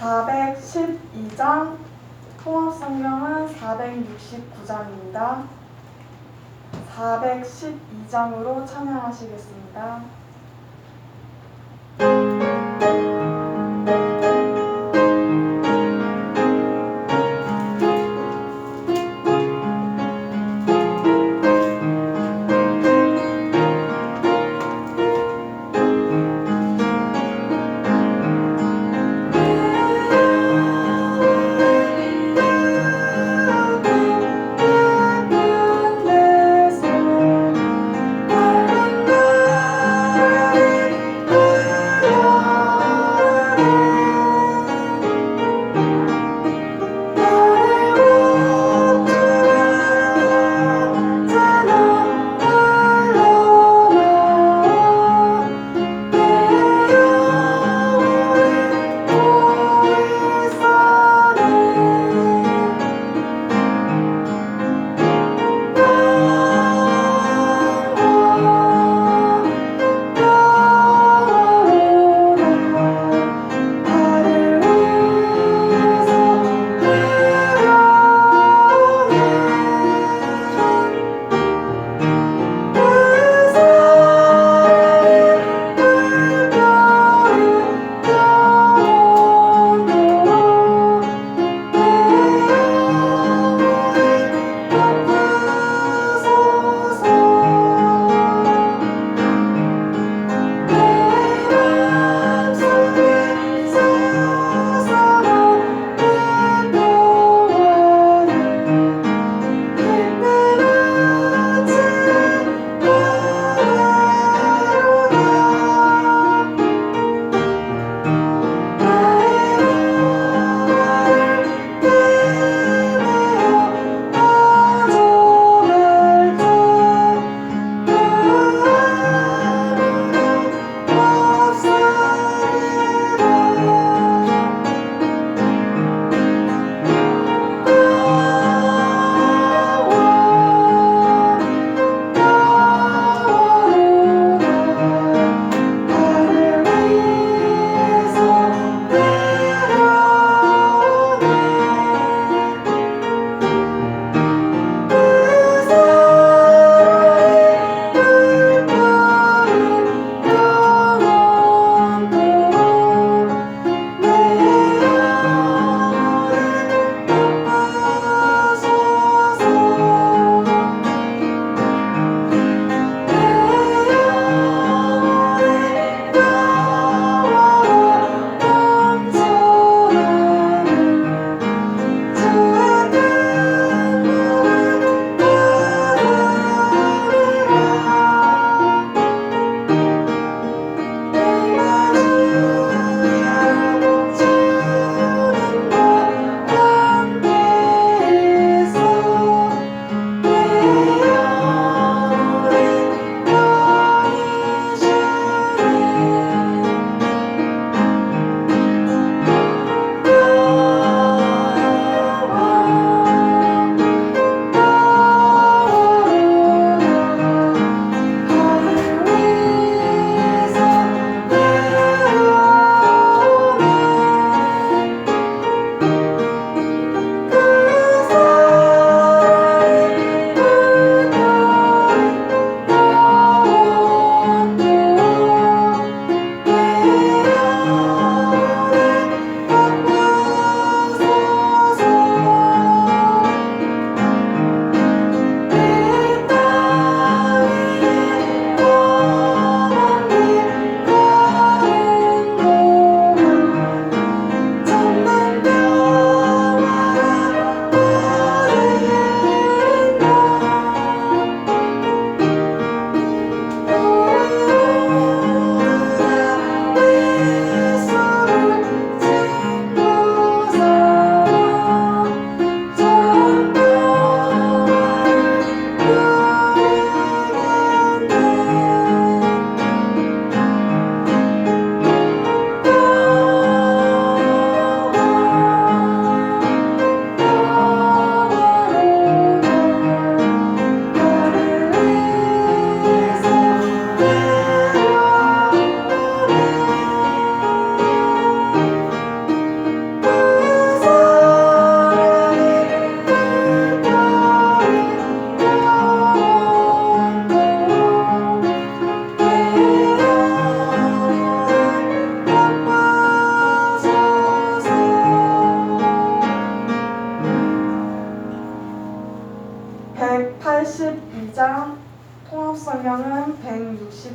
412장, 통합성경은 469장입니다. 412장으로 참여하시겠습니다.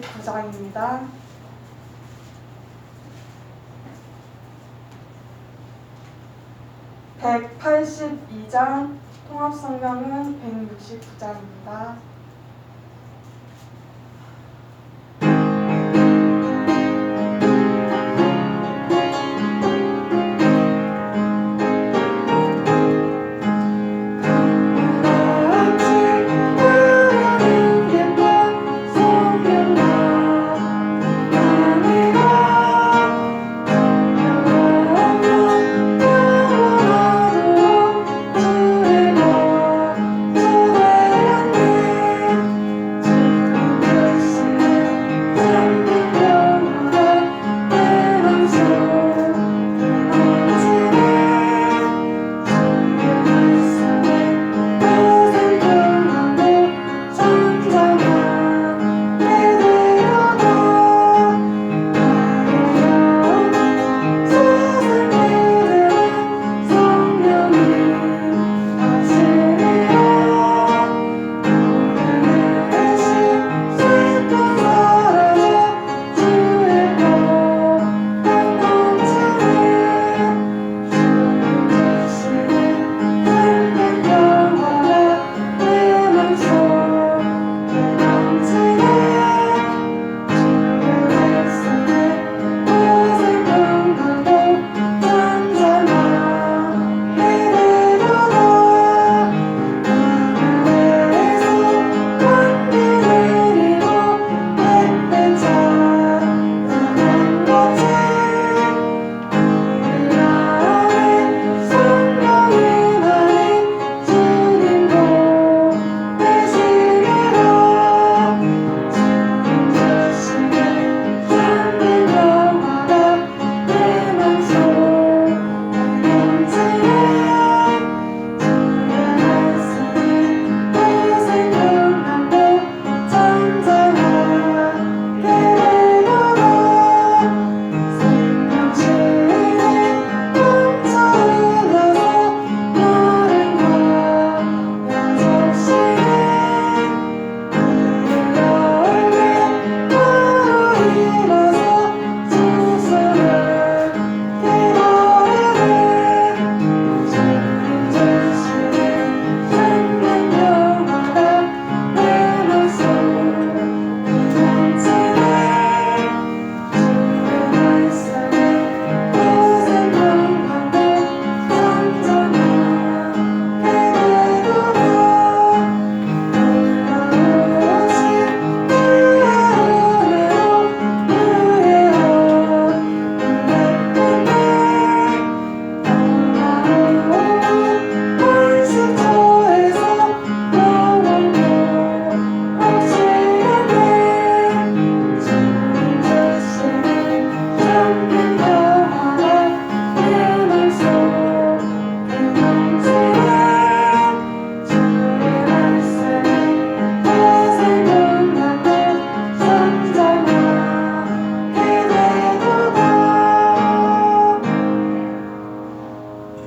469장입니다. (182장) 통합성경은 (169장입니다)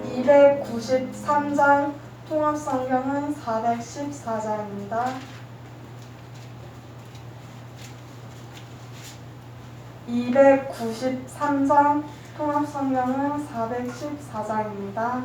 (293장) 통합성경은 (414장입니다) (293장) 통합성경은 (414장입니다)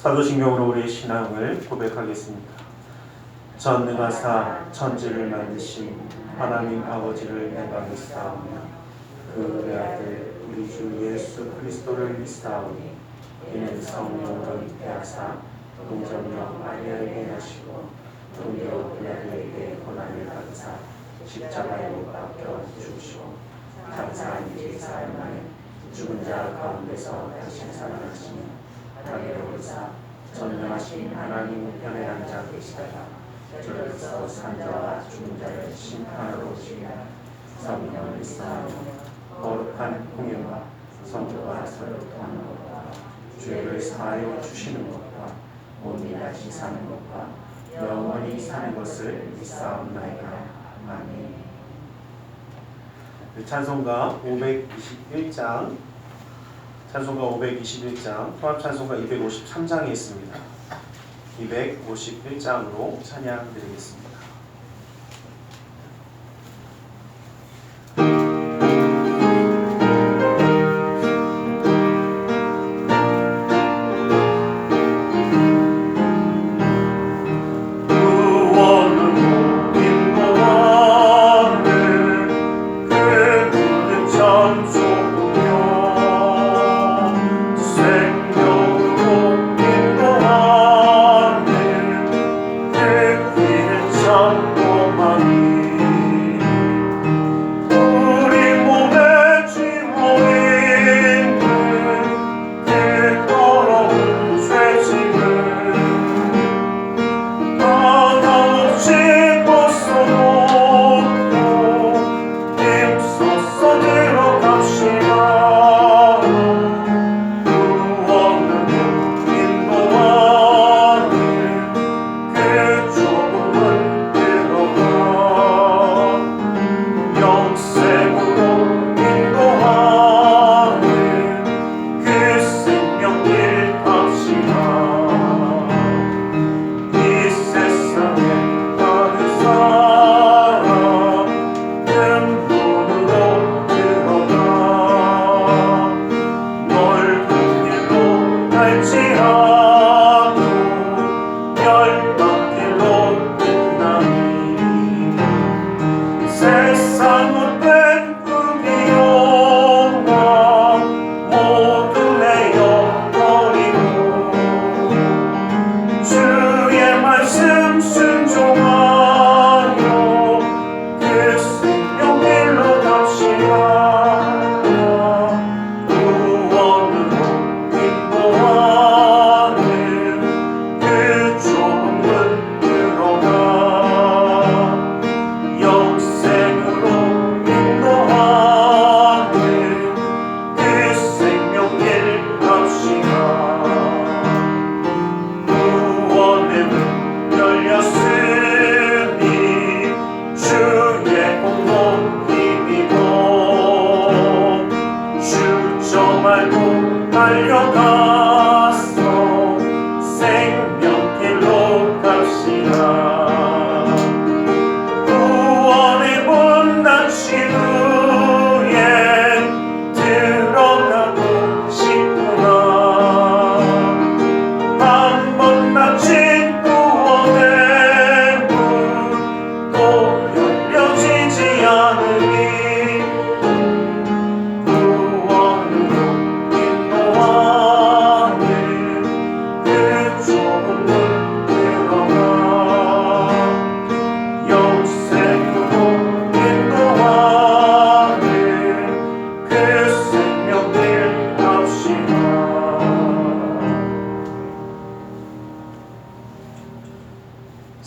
사도신경으로 우리의 신앙을 고백하겠습니다. 전능하사 천지를 만드신 하나님 아버지를 내가믿사오며 그 외아들 우리 주 예수 그리스도를 믿사오니 이는 성령으로 잉태하사 동정녀 마리아에게 나시고 동료 빌라도에게 고난을 받으사 십자가에 못 박혀 죽으시고 장사한 제4일 만에 죽은 자 가운데서 다시 살아나시며 하늘에 오르사 전능하신 하나님 우편에 앉아 계시다가 저리서 산자와 죽은 자를 심판하러 오시리라. 성령을 믿사오며 거룩한 공예와 성도가 서로 통하는 것과 죄를 사하여 주시는 것과 몸이 다시 사는 것과 영원히 사는 것을 믿사옵나이다. 아멘. 찬송가 521장 통합찬송가 253장에 있습니다. 251장으로 찬양 드리겠습니다.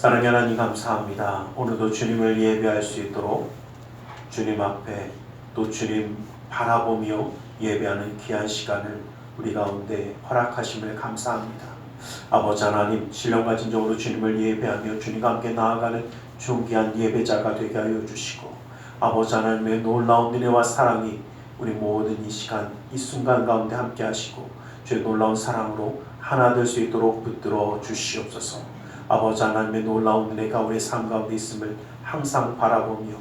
사랑하는 하나님 감사합니다. 오늘도 주님을 예배할 수 있도록 주님 앞에 또 주님 바라보며 예배하는 귀한 시간을 우리 가운데 허락하심을 감사합니다. 아버지 하나님, 신령과 진정으로 주님을 예배하며 주님과 함께 나아가는 존귀한 예배자가 되게 하여 주시고, 아버지 하나님의 놀라운 은혜와 사랑이 우리 모든 이 시간 이 순간 가운데 함께 하시고 주의 놀라운 사랑으로 하나 될 수 있도록 붙들어 주시옵소서. 아버지 하나님의 놀라운 은혜가 우리의 삶 가운데 있음을 항상 바라보며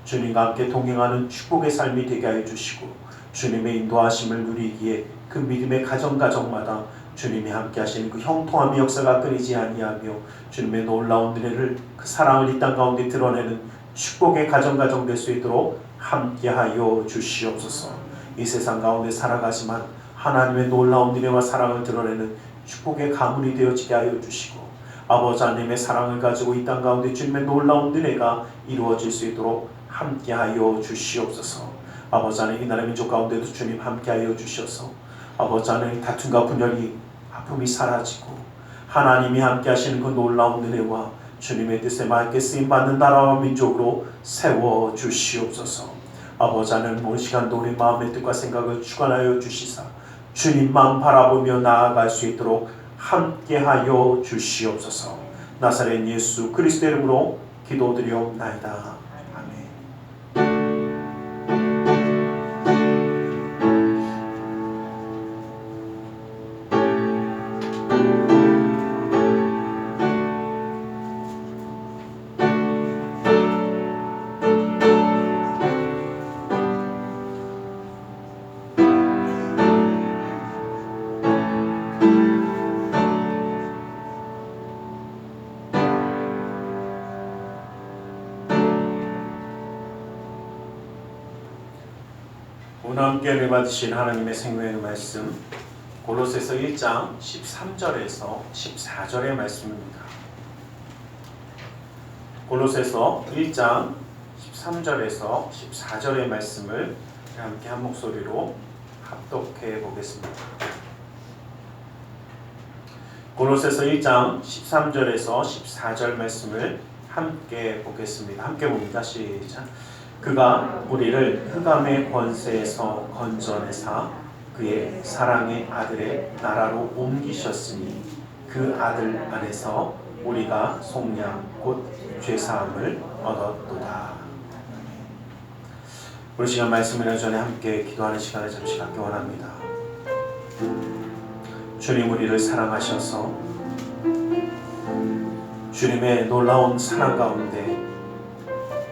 주님과 함께 동행하는 축복의 삶이 되게 하여 주시고, 주님의 인도하심을 누리기에 그 믿음의 가정가정마다 주님이 함께 하시는 그 형통함의 역사가 끊이지 아니하며 주님의 놀라운 은혜를 그 사랑을 이 땅 가운데 드러내는 축복의 가정 될 수 있도록 함께하여 주시옵소서. 이 세상 가운데 살아가지만 하나님의 놀라운 은혜와 사랑을 드러내는 축복의 가문이 되어지게 하여 주시고 아버지 하나님의 사랑을 가지고 이 땅 가운데 주님의 놀라운 은혜가 이루어질 수 있도록 함께하여 주시옵소서. 아버지 하나님 이 나라 민족 가운데도 주님 함께하여 주셔서 아버지 하나님 다툼과 분열이 아픔이 사라지고 하나님이 함께하시는 그 놀라운 은혜와 주님의 뜻에 맞게 쓰임받는 나라와 민족으로 세워 주시옵소서. 아버지 하나님 오늘 시간도 우리 마음의 뜻과 생각을 주관하여 주시사 주님만 바라보며 나아갈 수 있도록 함께하여 주시옵소서. 나사렛 예수 그리스도의 이름으로 기도드리옵나이다. 오늘 함께 은혜 받으신 하나님의 생명의 말씀 골로새서 1장 13절에서 14절의 말씀입니다. 골로새서 1장 13절에서 14절의 말씀을 함께 한 목소리로 합독해 보겠습니다. 골로새서 1장 13절에서 14절 말씀을 함께 보겠습니다. 함께 봅니다. 시작. 그가 우리를 흑암의 권세에서 건져내사 그의 사랑의 아들의 나라로 옮기셨으니 그 아들 안에서 우리가 속량 곧 죄사함을 얻었도다. 우리 시간 말씀을 전에 함께 기도하는 시간을 잠시 갖기 원합니다. 주님 우리를 사랑하셔서 주님의 놀라운 사랑 가운데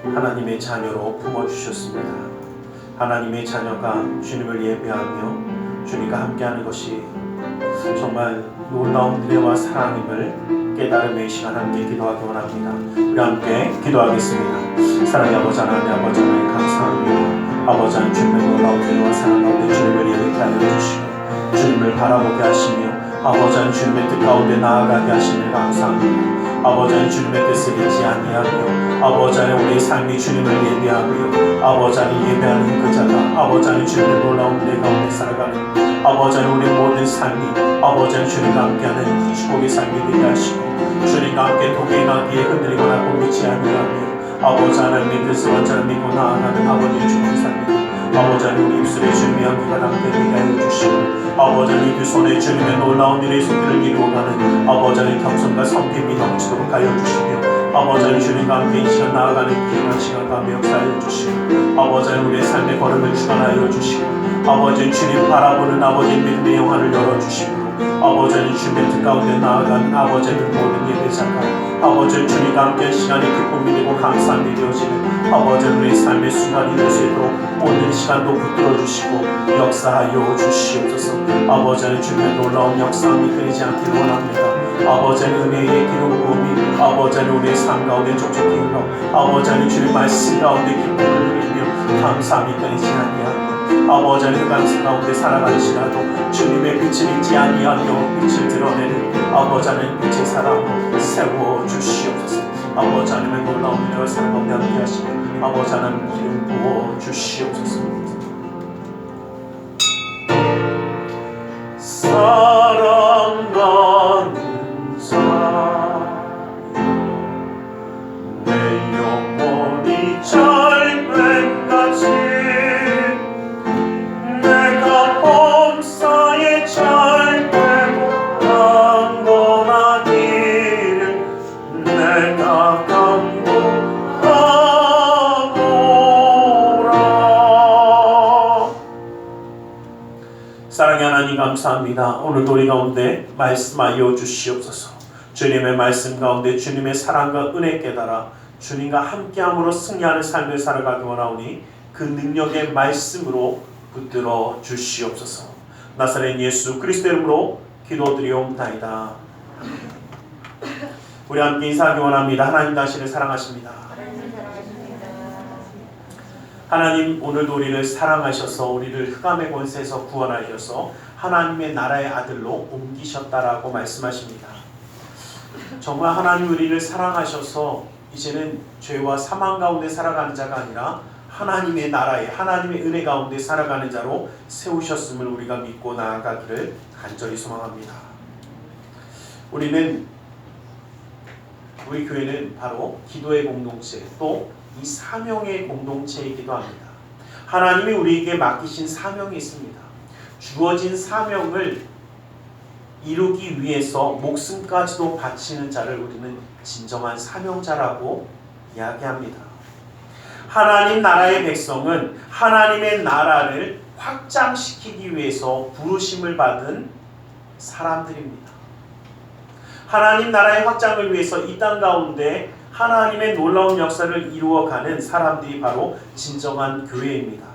하나님의 자녀로 품어주셨습니다. 하나님의 자녀가 주님을 예배하며 주님과 함께하는 것이 정말 놀라운 은혜와 사랑임을 깨달음의 시간 함께 기도하기 원합니다. 우리 함께 기도하겠습니다. 사랑의 아버지 하나님, 아버지 하나님 감사합니다. 아버지 하나님 주님의 놀라운 은혜와 사랑 가운데 주님을 예배케 하여 주시고 주님을 바라보게 하시며 아버지 하나님 주님의 뜻 가운데 나아가게 하시니 감사합니다. 아버지 하나님 주님의 뜻을 잊지 아니하며 아버지 하나님 우리의 삶이 주님을 예배하며 아버지 하나님 예배하는 그 자가 아버지 하나님 주님의 놀라운 은혜 가운데 살아가는 아버지 하나님 우리의 모든 삶이 아버지 하나님 주님과 함께하는 축복의 삶이 되게 하시고 주님과 함께 동행하기에 흔들리거나 곤두지 아니하며 아버지 하나님의 뜻을 완전히 믿고 나아가는 아버지의 축복의 삶이 아버지 하나님 우리 입술에 주님의 향기가 남게 되게 하여 주시고 아버지 하나님 그 손에 주님의 놀라운 일의 손길을 이루어가는 아버지 하나님 겸손과 섬김이 넘치도록 하여 주시며 아버지 하나님 주님과 함께 이 시간 나아가는 귀한 시간 가운데 역사하여 주시고 아버지 하나님 우리의 삶의 걸음을 주관하여 주시고 아버지 하나님 주님 바라보는 아버지의 믿음의 영화를 열어주시고 아버지 하나님 주님의 뜻 가운데 나아가는 아버지 하나님 모든 예배자가 아버지 하나님 주님과 함께 시간이 기쁨이 되고 감사함이 되어지는 아버지 하나님 우리의 삶의 순간이 될 수 있도록 모든 시간도 붙들어 주시고 역사하여 주시옵소서. 아버지 하나님 주님의 놀라운 역사함이 끊이지 않기를 원합니다. 아버지 하나님 은혜의 기름 부음이 아버지 하나님 우리의 삶 가운데 촉촉히 흘러 아버지 하나님 주님 말씀 가운데 기쁨을 누리며 감사함이 끊이지 아니하며 아버지 하나님 흑암 가운데 살아가시라도 주님의 빛을 잊지 아니하며 빛을 드러내는 아버지 하나님 빛의 사랑으로 세워주시옵소서. 아버지 하나님의 놀라운 은혜와 사랑 가운데 함께 하시고 아버지 하나님 기름 부어주시옵소서. 사랑하는 자여 내 영혼이 잘됨같이 내가 범사에 잘되고 강건하기를 내가 간구하노라. 사랑의 하나님 감사합니다. 오늘도 우리 가운데 말씀하여 주시옵소서. 주님의 말씀 가운데 주님의 사랑과 은혜 깨달아 주님과 함께함으로 승리하는 삶을 살아가기 원하오니 그 능력의 말씀으로 붙들어 주시옵소서. 나사렛 예수 그리스도 이름으로 기도드리옵나이다. 우리 함께 인사하기 원합니다. 하나님 당신을 사랑하십니다. 하나님 오늘도 우리를 사랑하셔서 우리를 흑암의 권세에서 구원하셔서 하나님의 나라의 아들로 옮기셨다라고 말씀하십니다. 정말 하나님 우리를 사랑하셔서 이제는 죄와 사망 가운데 살아가는 자가 아니라 하나님의 나라에 하나님의 은혜 가운데 살아가는 자로 세우셨음을 우리가 믿고 나아가기를 간절히 소망합니다. 우리 교회는 바로 기도의 공동체 또 이 사명의 공동체이기도 합니다. 하나님이 우리에게 맡기신 사명이 있습니다. 주어진 사명을 이루기 위해서 목숨까지도 바치는 자를 우리는 진정한 사명자라고 이야기합니다. 하나님 나라의 백성은 하나님의 나라를 확장시키기 위해서 부르심을 받은 사람들입니다. 하나님 나라의 확장을 위해서 이 땅 가운데 하나님의 놀라운 역사를 이루어가는 사람들이 바로 진정한 교회입니다.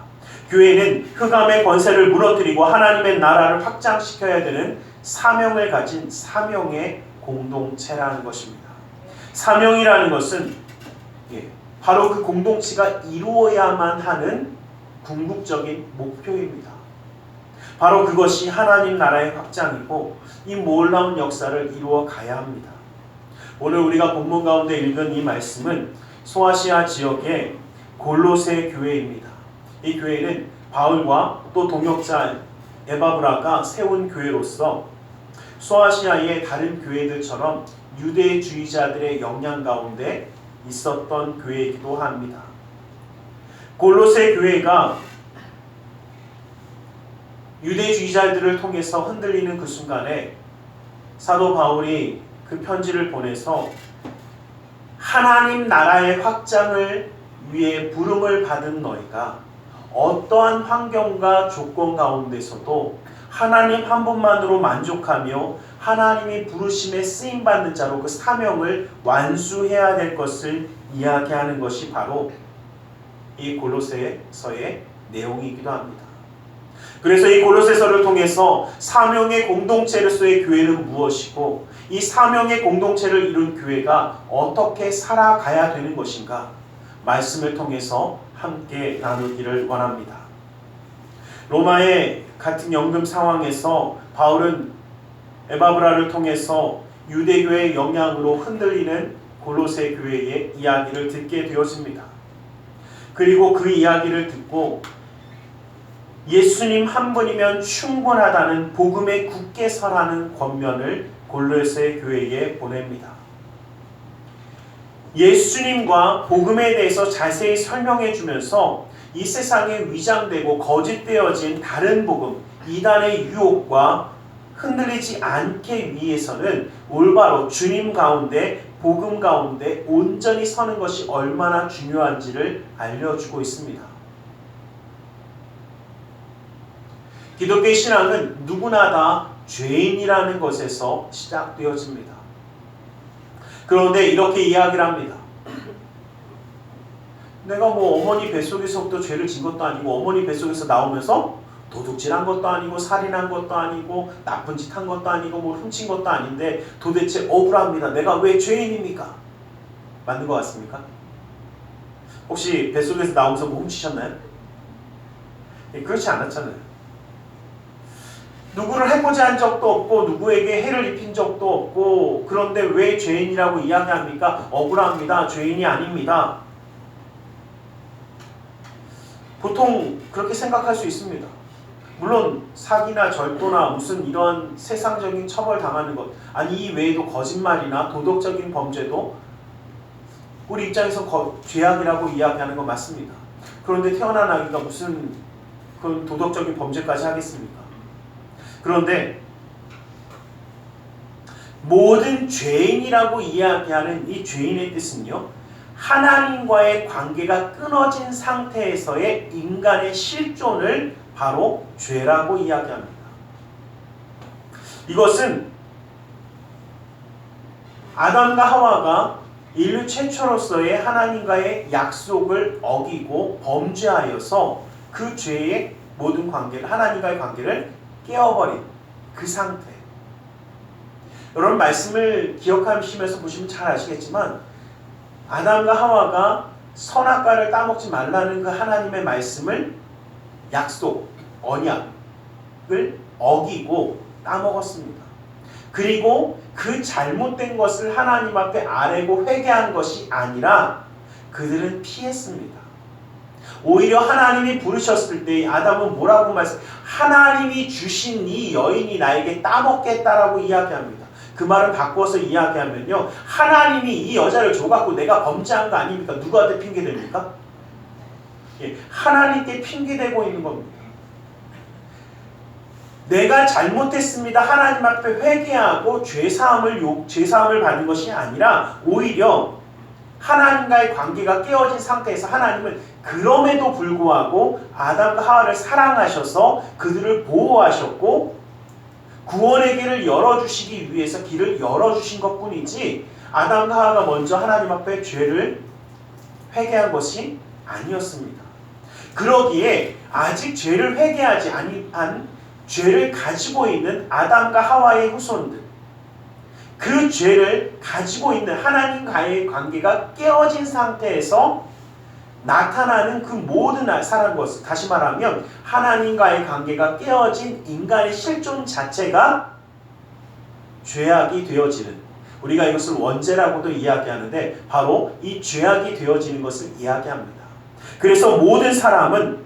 교회는 흑암의 권세를 무너뜨리고 하나님의 나라를 확장시켜야 되는 사명을 가진 사명의 공동체라는 것입니다. 사명이라는 것은 바로 그 공동체가 이루어야만 하는 궁극적인 목표입니다. 바로 그것이 하나님 나라의 확장이고 이 놀라운 역사를 이루어 가야 합니다. 오늘 우리가 본문 가운데 읽은 이 말씀은 소아시아 지역의 골로새 교회입니다. 이 교회는 바울과 또 동역자 에바브라가 세운 교회로서 소아시아의 다른 교회들처럼 유대주의자들의 영향 가운데 있었던 교회이기도 합니다. 골로새 교회가 유대주의자들을 통해서 흔들리는 그 순간에 사도 바울이 그 편지를 보내서 하나님 나라의 확장을 위해 부름을 받은 너희가 어떠한 환경과 조건 가운데서도 하나님 한 분만으로 만족하며 하나님이 부르심에 쓰임받는 자로 그 사명을 완수해야 될 것을 이야기하는 것이 바로 이 골로새서의 내용이기도 합니다. 그래서 이 골로새서를 통해서 사명의 공동체로서의 교회는 무엇이고 이 사명의 공동체를 이룬 교회가 어떻게 살아가야 되는 것인가 말씀을 통해서 함께 나누기를 원합니다. 로마의 같은 연금 상황에서 바울은 에바브라를 통해서 유대교의 영향으로 흔들리는 골로새 교회의 이야기를 듣게 되어집니다. 그리고 그 이야기를 듣고 예수님 한 분이면 충분하다는 복음에 굳게 서라는 권면을 골로새 교회에 보냅니다. 예수님과 복음에 대해서 자세히 설명해 주면서 이 세상에 위장되고 거짓되어진 다른 복음, 이단의 유혹과 흔들리지 않게 위해서는 올바로 주님 가운데 복음 가운데 온전히 서는 것이 얼마나 중요한지를 알려주고 있습니다. 기독교의 신앙은 누구나 다 죄인이라는 것에서 시작되어집니다. 그런데 이렇게 이야기를 합니다. 내가 어머니 뱃속에서부터 죄를 진 것도 아니고 어머니 뱃속에서 나오면서 도둑질한 것도 아니고 살인한 것도 아니고 나쁜 짓 한 것도 아니고 훔친 것도 아닌데 도대체 억울합니다. 내가 왜 죄인입니까? 맞는 것 같습니까? 혹시 뱃속에서 나오면서 훔치셨나요? 그렇지 않았잖아요. 누구를 해코지 한 적도 없고 누구에게 해를 입힌 적도 없고 그런데 왜 죄인이라고 이야기합니까? 억울합니다. 죄인이 아닙니다. 보통 그렇게 생각할 수 있습니다. 물론 사기나 절도나 무슨 이런 세상적인 처벌 당하는 것 아니 이 외에도 거짓말이나 도덕적인 범죄도 우리 입장에서 죄악이라고 이야기하는 건 맞습니다. 그런데 태어난 아기가 무슨 그런 도덕적인 범죄까지 하겠습니까? 그런데 모든 죄인이라고 이야기하는 이 죄인의 뜻은요, 하나님과의 관계가 끊어진 상태에서의 인간의 실존을 바로 죄라고 이야기합니다. 이것은 아담과 하와가 인류 최초로서의 하나님과의 약속을 어기고 범죄하여서 그 죄의 모든 관계를 하나님과의 관계를 깨어버린 그 상태. 이런 말씀을 기억하시면서 보시면 잘 아시겠지만 아담과 하와가 선악과를 따먹지 말라는 그 하나님의 말씀을 약속, 언약을 어기고 따먹었습니다. 그리고 그 잘못된 것을 하나님 앞에 아뢰고 회개한 것이 아니라 그들은 피했습니다. 오히려 하나님이 부르셨을 때 아담은 뭐라고 하나님이 주신 이 여인이 나에게 따먹겠다라고 이야기합니다. 그 말을 바꿔서 이야기하면요, 하나님이 이 여자를 줘갖고 내가 범죄한 거 아닙니까? 누구한테 핑계댑니까? 하나님께 핑계대고 있는 겁니다. 내가 잘못했습니다. 하나님 앞에 회개하고 죄사함을 받는 것이 아니라 오히려 하나님과의 관계가 깨어진 상태에서 하나님은 그럼에도 불구하고 아담과 하와를 사랑하셔서 그들을 보호하셨고 구원의 길을 열어주시기 위해서 길을 열어주신 것뿐이지 아담과 하와가 먼저 하나님 앞에 죄를 회개한 것이 아니었습니다. 그러기에 아직 죄를 회개하지 아니한 죄를 가지고 있는 아담과 하와의 후손들, 그 죄를 가지고 있는 하나님과의 관계가 깨어진 상태에서 나타나는 그 모든 사람 것을, 다시 말하면 하나님과의 관계가 깨어진 인간의 실존 자체가 죄악이 되어지는, 우리가 이것을 원죄라고도 이야기하는데 바로 이 죄악이 되어지는 것을 이야기합니다. 그래서 모든 사람은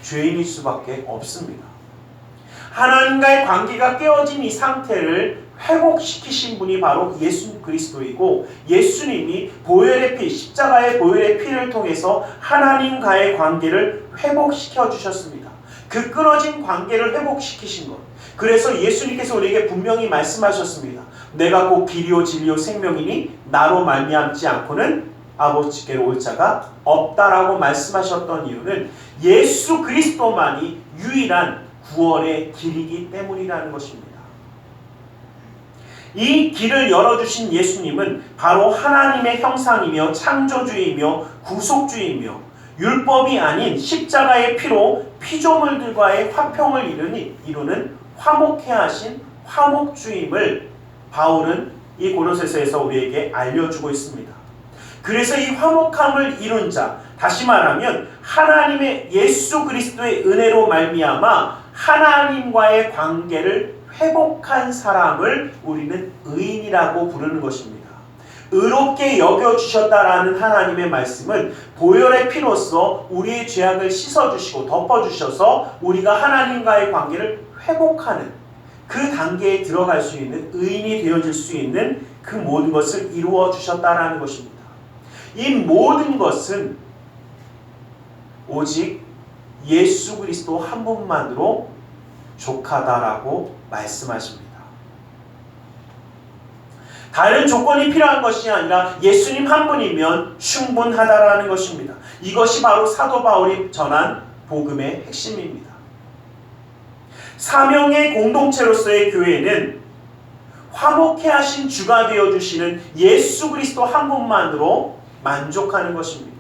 죄인일 수밖에 없습니다. 하나님과의 관계가 깨어진 이 상태를 회복시키신 분이 바로 예수 그리스도이고, 예수님이 보혈의 피, 십자가의 보혈의 피를 통해서 하나님과의 관계를 회복시켜 주셨습니다. 그 끊어진 관계를 회복시키신 것. 그래서 예수님께서 우리에게 분명히 말씀하셨습니다. 내가 곧 길이요 진리요 생명이니 나로 말미암지 않고는 아버지께로 올 자가 없다라고 말씀하셨던 이유는 예수 그리스도만이 유일한 구원의 길이기 때문이라는 것입니다. 이 길을 열어주신 예수님은 바로 하나님의 형상이며 창조주이며 구속주이며 율법이 아닌 십자가의 피로 피조물들과의 화평을 이루는 화목케 하신 화목주임을 바울은 이 고린도서에서 우리에게 알려주고 있습니다. 그래서 이 화목함을 이룬 자, 다시 말하면 하나님의 예수 그리스도의 은혜로 말미암아 하나님과의 관계를 회복한 사람을 우리는 의인이라고 부르는 것입니다. 의롭게 여겨주셨다라는 하나님의 말씀은 보혈의 피로써 우리의 죄악을 씻어주시고 덮어주셔서 우리가 하나님과의 관계를 회복하는 그 단계에 들어갈 수 있는, 의인이 되어질 수 있는 그 모든 것을 이루어 주셨다라는 것입니다. 이 모든 것은 오직 예수 그리스도 한 분만으로 족하다라고 말씀하십니다. 다른 조건이 필요한 것이 아니라 예수님 한 분이면 충분하다라는 것입니다. 이것이 바로 사도 바울이 전한 복음의 핵심입니다. 사명의 공동체로서의 교회는 화목케 하신 주가 되어주시는 예수 그리스도 한 분만으로 만족하는 것입니다.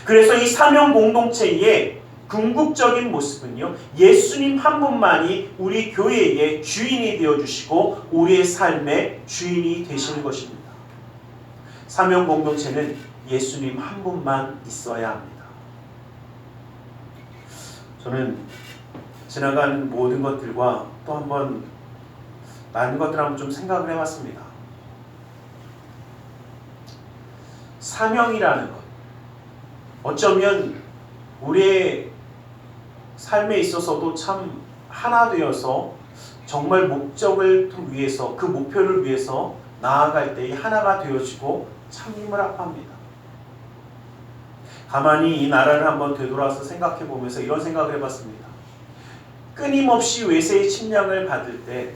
그래서 이 사명 공동체의 궁극적인 모습은요, 예수님 한 분만이 우리 교회의 주인이 되어주시고 우리의 삶의 주인이 되시는 것입니다. 사명 공동체는 예수님 한 분만 있어야 합니다. 저는 지나간 모든 것들과 또 한번 많은 것들을 한번 좀 생각을 해봤습니다. 사명이라는 것, 어쩌면 우리의 삶에 있어서도 참 하나 되어서 정말 목적을 위해서, 그 목표를 위해서 나아갈 때 하나가 되어지고 참 힘을 합합니다. 가만히 이 나라를 한번 되돌아서 생각해 보면서 이런 생각을 해봤습니다. 끊임없이 외세의 침략을 받을 때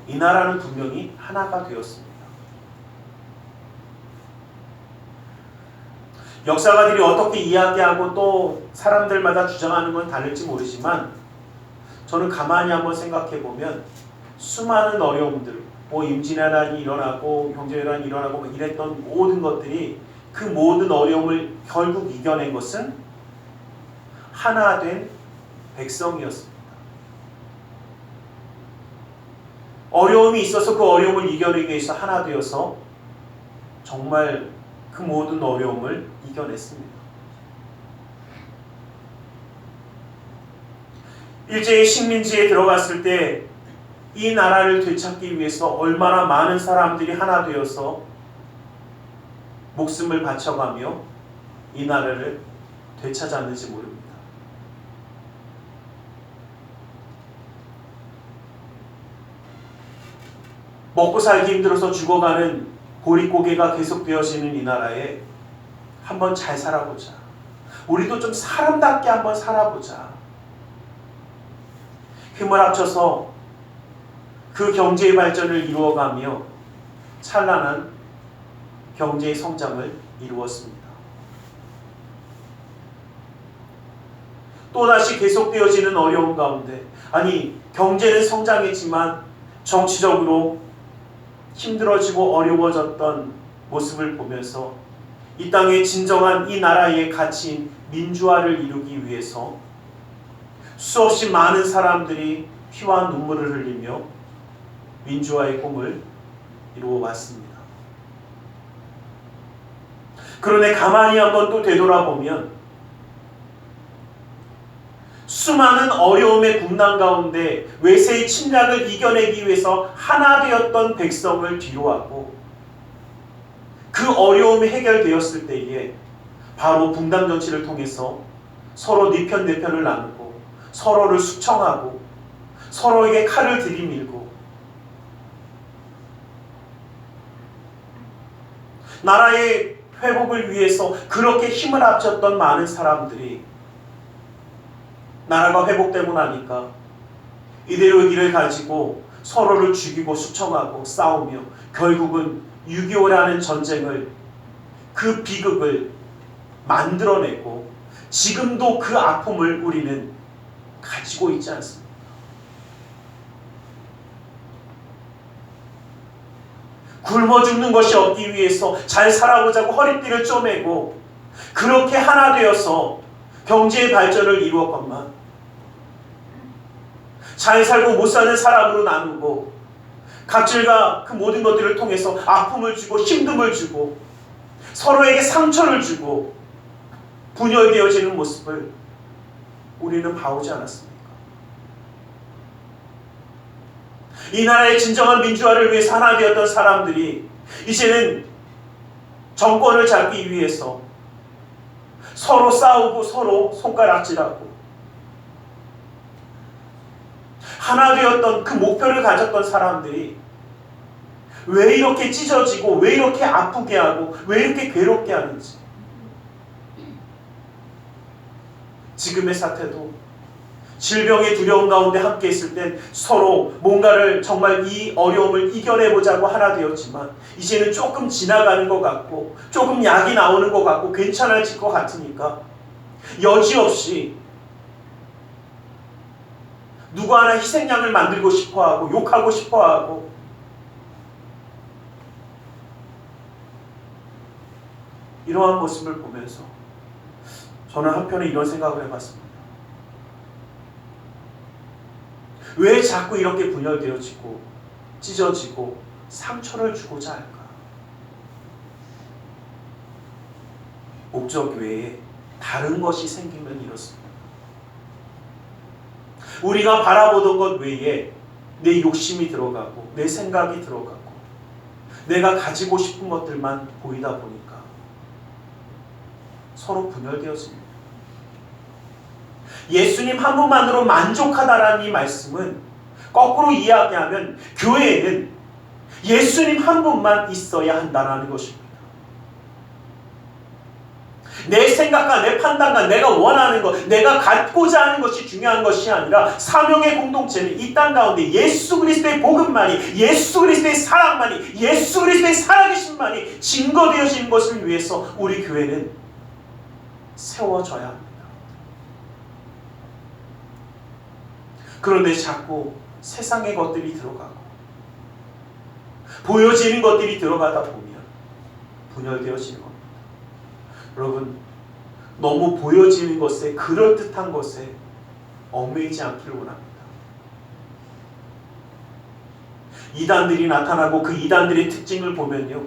이 나라는 분명히 하나가 되었습니다. 역사가들이 어떻게 이야기하고 또 사람들마다 주장하는 건 다를지 모르지만 저는 가만히 한번 생각해 보면 수많은 어려움들, 임진왜란이 일어나고 경제왜란이 일어나고 이랬던 모든 것들이, 그 모든 어려움을 결국 이겨낸 것은 하나 된 백성이었습니다. 어려움이 있어서 그 어려움을 이겨내기 위해서 하나 되어서 정말 그 모든 어려움을 이겨냈습니다. 일제의 식민지에 들어갔을 때 이 나라를 되찾기 위해서 얼마나 많은 사람들이 하나 되어서 목숨을 바쳐가며 이 나라를 되찾았는지 모릅니다. 먹고 살기 힘들어서 죽어가는 보릿고개가 계속되어지는 이 나라에 한번 잘 살아보자. 우리도 좀 사람답게 한번 살아보자. 힘을 합쳐서 그 경제의 발전을 이루어가며 찬란한 경제의 성장을 이루었습니다. 또다시 계속되어지는 어려움 가운데, 아니 경제는 성장했지만 정치적으로 힘들어지고 어려워졌던 모습을 보면서 이 땅의 진정한 이 나라의 가치인 민주화를 이루기 위해서 수없이 많은 사람들이 피와 눈물을 흘리며 민주화의 꿈을 이루어 왔습니다. 그런데 가만히 한번 또 되돌아보면 수많은 어려움의 국난 가운데 외세의 침략을 이겨내기 위해서 하나 되었던 백성을 뒤로하고 그 어려움이 해결되었을 때에 바로 분당 정치를 통해서 서로 네 편 내 편을 나누고 서로를 숙청하고 서로에게 칼을 들이밀고 나라의 회복을 위해서 그렇게 힘을 합쳤던 많은 사람들이 나라가 회복되고 나니까 이데올기를 가지고 서로를 죽이고 숙청하고 싸우며 결국은 6.25라는 전쟁을, 그 비극을 만들어내고 지금도 그 아픔을 우리는 가지고 있지 않습니까? 굶어 죽는 것이 없기 위해서 잘 살아보자고 허리띠를 쪼매고 그렇게 하나 되어서 경제의 발전을 이루었건만 잘 살고 못 사는 사람으로 나누고 각질과 그 모든 것들을 통해서 아픔을 주고 힘듦을 주고 서로에게 상처를 주고 분열되어지는 모습을 우리는 봐오지 않았습니까? 이 나라의 진정한 민주화를 위해서 하나 되었던 사람들이 이제는 정권을 잡기 위해서 서로 싸우고 서로 손가락질하고 하나 되었던 그 목표를 가졌던 사람들이 왜 이렇게 찢어지고 왜 이렇게 아프게 하고 왜 이렇게 괴롭게 하는지, 지금의 사태도 질병의 두려움 가운데 함께 있을 땐 서로 뭔가를 정말 이 어려움을 이겨내보자고 하나 되었지만 이제는 조금 지나가는 것 같고 조금 약이 나오는 것 같고 괜찮아질 것 같으니까 여지없이 누구 하나 희생양을 만들고 싶어하고 욕하고 싶어하고 이러한 모습을 보면서 저는 한편에 이런 생각을 해봤습니다. 왜 자꾸 이렇게 분열되어지고 찢어지고 상처를 주고자 할까? 목적 외에 다른 것이 생기면 이렇습니다. 우리가 바라보던 것 외에 내 욕심이 들어가고 내 생각이 들어가고 내가 가지고 싶은 것들만 보이다 보니까 서로 분열되어집니다. 예수님 한 분만으로 만족하다라는 이 말씀은 거꾸로 이야기하면 교회에는 예수님 한 분만 있어야 한다는 것입니다. 내 생각과 내 판단과 내가 원하는 것, 내가 갖고자 하는 것이 중요한 것이 아니라 사명의 공동체는 이 땅 가운데 예수 그리스도의 복음만이, 예수 그리스도의 사랑만이, 예수 그리스도의 살아계심만이 증거되어지는 것을 위해서 우리 교회는 세워져야 합니다. 그런데 자꾸 세상의 것들이 들어가고 보여지는 것들이 들어가다 보면 분열되어지는 겁니다. 여러분, 너무 보여지는 것에, 그럴듯한 것에 얽매이지 않기를 원합니다. 이단들이 나타나고 그 이단들의 특징을 보면요,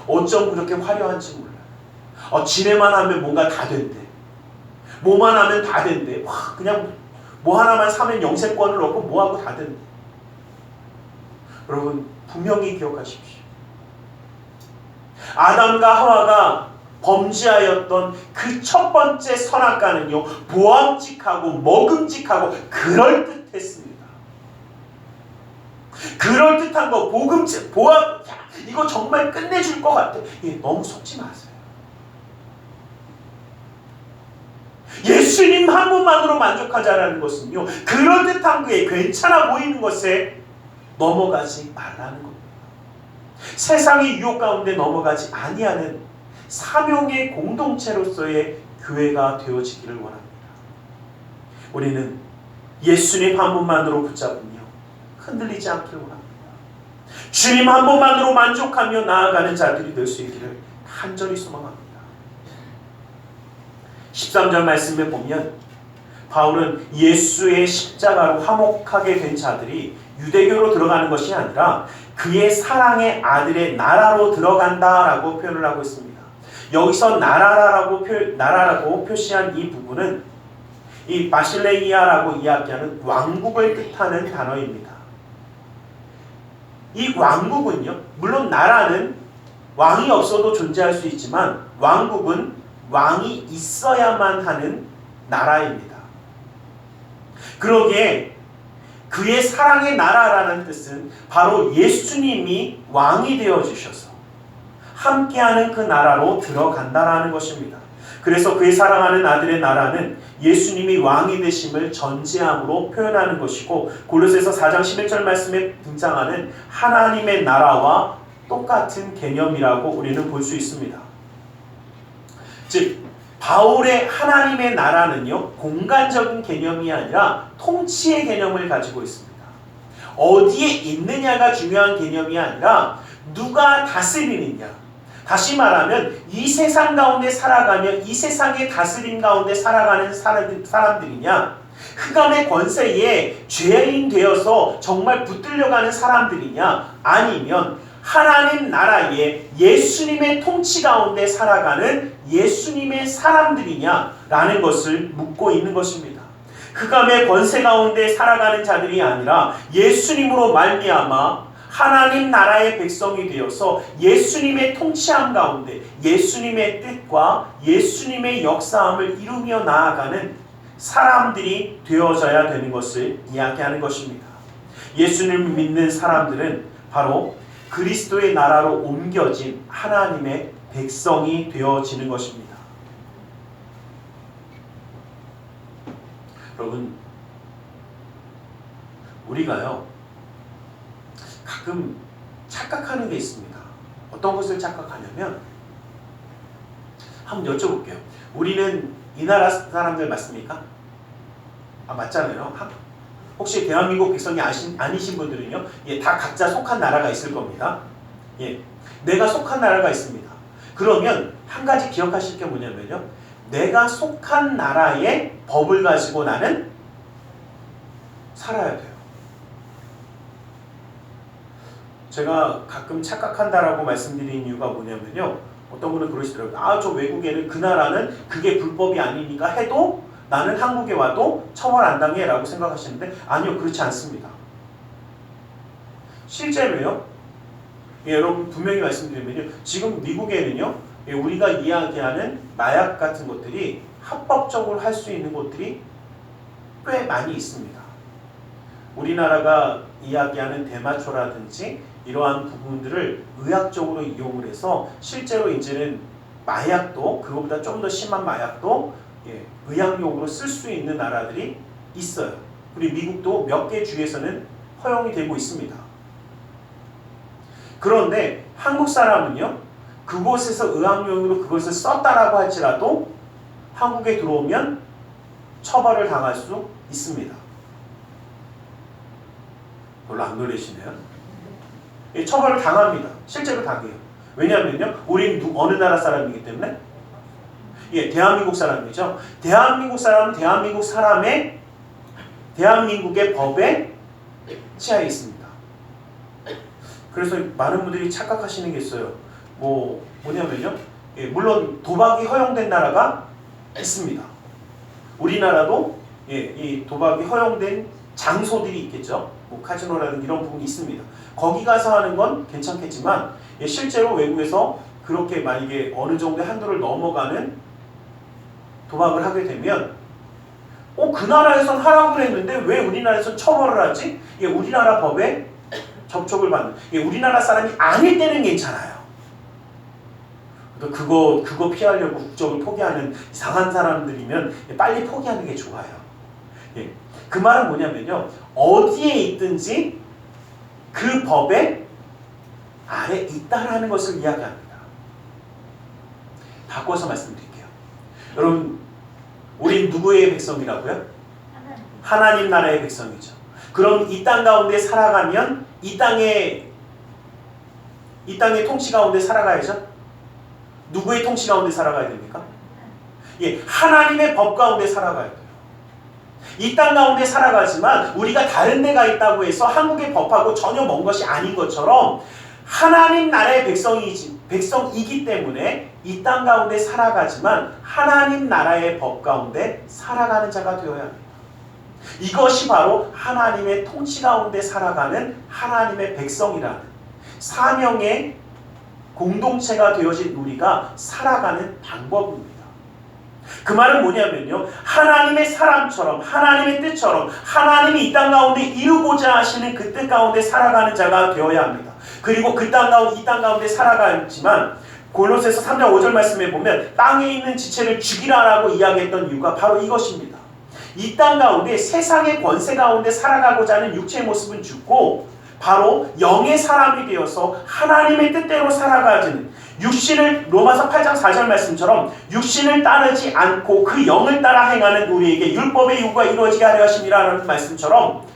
어쩜 그렇게 화려한지 몰라요. 지내만 하면 뭔가 다 된대. 뭐만 하면 다 된대. 그냥 뭐 하나만 사면 영생권을 얻고 뭐하고 다 된대. 여러분 분명히 기억하십시오. 아담과 하와가 범죄하였던 그 첫 번째 선악과는요, 보암직하고 먹음직하고 그럴듯했습니다. 그럴듯한 거, 보암, 이거 정말 끝내줄 것 같아. 너무 속지 마세요. 예수님 한 분만으로 만족하자라는 것은요, 그럴듯한 그에 괜찮아 보이는 것에 넘어가지 말라는 겁니다. 세상의 유혹 가운데 넘어가지 아니하는 사명의 공동체로서의 교회가 되어지기를 원합니다. 우리는 예수님 한 분만으로 붙잡으며 흔들리지 않기를 원합니다. 주님 한 분만으로 만족하며 나아가는 자들이 될 수 있기를 간절히 소망합니다. 13절 말씀에 보면 바울은 예수의 십자가로 화목하게 된 자들이 유대교로 들어가는 것이 아니라 그의 사랑의 아들의 나라로 들어간다라고 표현을 하고 있습니다. 여기서 나라라고 표시한 이 부분은 이 바실레이아라고 이야기하는 왕국을 뜻하는 단어입니다. 이 왕국은요, 물론 나라는 왕이 없어도 존재할 수 있지만 왕국은 왕이 있어야만 하는 나라입니다. 그러기에 그의 사랑의 나라라는 뜻은 바로 예수님이 왕이 되어주셔서 함께하는 그 나라로 들어간다라는 것입니다. 그래서 그의 사랑하는 아들의 나라는 예수님이 왕이 되심을 전제함으로 표현하는 것이고, 골로새서 4장 11절 말씀에 등장하는 하나님의 나라와 똑같은 개념이라고 우리는 볼 수 있습니다. 즉 바울의 하나님의 나라는요, 공간적인 개념이 아니라 통치의 개념을 가지고 있습니다. 어디에 있느냐가 중요한 개념이 아니라 누가 다스리느냐. 다시 말하면 이 세상 가운데 살아가며 이 세상의 다스림 가운데 살아가는 사람들이냐, 흑암의 권세에 죄인 되어서 정말 붙들려가는 사람들이냐, 아니면 하나님 나라에 예수님의 통치 가운데 살아가는 예수님의 사람들이냐라는 것을 묻고 있는 것입니다. 흑암의 권세 가운데 살아가는 자들이 아니라 예수님으로 말미암아 하나님 나라의 백성이 되어서 예수님의 통치함 가운데 예수님의 뜻과 예수님의 역사함을 이루며 나아가는 사람들이 되어져야 되는 것을 이야기하는 것입니다. 예수님을 믿는 사람들은 바로 그리스도의 나라로 옮겨진 하나님의 백성이 되어지는 것입니다. 여러분, 우리가요 가끔 착각하는 게 있습니다. 어떤 것을 착각하냐면, 한번 여쭤볼게요. 우리는 이 나라 사람들 맞습니까? 맞잖아요. 혹시 대한민국 백성이 아니신 분들은요, 다 각자 속한 나라가 있을 겁니다. 내가 속한 나라가 있습니다. 그러면 한 가지 기억하실 게 뭐냐면요, 내가 속한 나라의 법을 가지고 나는 살아야 돼요. 제가 가끔 착각한다라고 말씀드린 이유가 뭐냐면요, 어떤 분은 그러시더라고요. 저 외국에는 그 나라는 그게 불법이 아니니까 해도 나는 한국에 와도 처벌 안 당해 라고 생각하시는데, 아니요, 그렇지 않습니다. 실제로요, 여러분 분명히 말씀드리면요, 지금 미국에는요, 우리가 이야기하는 마약 같은 것들이 합법적으로 할 수 있는 곳들이 꽤 많이 있습니다. 우리나라가 이야기하는 대마초라든지 이러한 부분들을 의학적으로 이용을 해서 실제로 이제는 마약도, 그거보다 좀 더 심한 마약도 의학용으로 쓸 수 있는 나라들이 있어요. 그리고 미국도 몇 개 주에서는 허용이 되고 있습니다. 그런데 한국 사람은요, 그곳에서 의학용으로 그것을 썼다라고 할지라도 한국에 들어오면 처벌을 당할 수 있습니다. 별로 안 놀라시네요. 처벌을 당합니다. 실제로 당해요. 왜냐하면요, 우리는 어느 나라 사람이기 때문에 대한민국 사람이죠. 대한민국 사람은 대한민국의 법에 치하에 있습니다. 그래서 많은 분들이 착각하시는 게 있어요. 뭐냐면요. 예, 물론 도박이 허용된 나라가 있습니다. 우리나라도 이 도박이 허용된 장소들이 있겠죠. 카지노라든지 이런 부분이 있습니다. 거기 가서 하는 건 괜찮겠지만 실제로 외국에서 그렇게 만약에 어느 정도의 한도를 넘어가는 도박을 하게 되면 그 나라에선 하라고 했는데 왜 우리나라에선 처벌을 하지? 우리나라 법에 접촉을 받는, 우리나라 사람이 아닐 때는 괜찮아요. 그거 피하려고 국적을 포기하는 이상한 사람들이면 빨리 포기하는 게 좋아요. 그 말은 뭐냐면요, 어디에 있든지 그 법의 아래 있다라는 것을 이야기합니다. 바꿔서 말씀드릴게요. 여러분, 우린 누구의 백성이라고요? 하나님 나라의 백성이죠. 그럼 이 땅 가운데 살아가면 이 땅의 통치 가운데 살아가야죠. 누구의 통치 가운데 살아가야 됩니까? 하나님의 법 가운데 살아가야 돼요. 이 땅 가운데 살아가지만 우리가 다른 데가 있다고 해서 한국의 법하고 전혀 먼 것이 아닌 것처럼 하나님 나라의 백성이기 때문에 이 땅 가운데 살아가지만 하나님 나라의 법 가운데 살아가는 자가 되어야 합니다. 이것이 바로 하나님의 통치 가운데 살아가는 하나님의 백성이라는 사명의 공동체가 되어진 우리가 살아가는 방법입니다. 그 말은 뭐냐면요, 하나님의 사람처럼, 하나님의 뜻처럼 하나님이 이 땅 가운데 이루고자 하시는 그 뜻 가운데 살아가는 자가 되어야 합니다. 그리고 이 땅 가운데 살아가지만 골로새서 3장 5절 말씀에 보면 땅에 있는 지체를 죽이라라고 이야기했던 이유가 바로 이것입니다. 이 땅 가운데 세상의 권세 가운데 살아가고자 하는 육체의 모습은 죽고 바로 영의 사람이 되어서 하나님의 뜻대로 살아가지는 육신을, 로마서 8장 4절 말씀처럼 육신을 따르지 않고 그 영을 따라 행하는 우리에게 율법의 요구가 이루어지게 하려 하심이라는 말씀처럼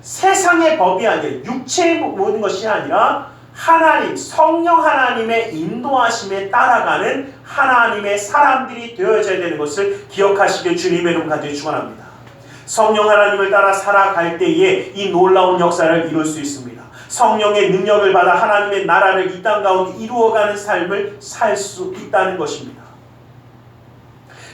세상의 법이 아니라 육체의 모든 것이 아니라 하나님, 성령 하나님의 인도하심에 따라가는 하나님의 사람들이 되어져야 되는 것을 기억하시길 주님의 이름 간절히 축원합니다. 성령 하나님을 따라 살아갈 때에 이 놀라운 역사를 이룰 수 있습니다. 성령의 능력을 받아 하나님의 나라를 이 땅 가운데 이루어가는 삶을 살 수 있다는 것입니다.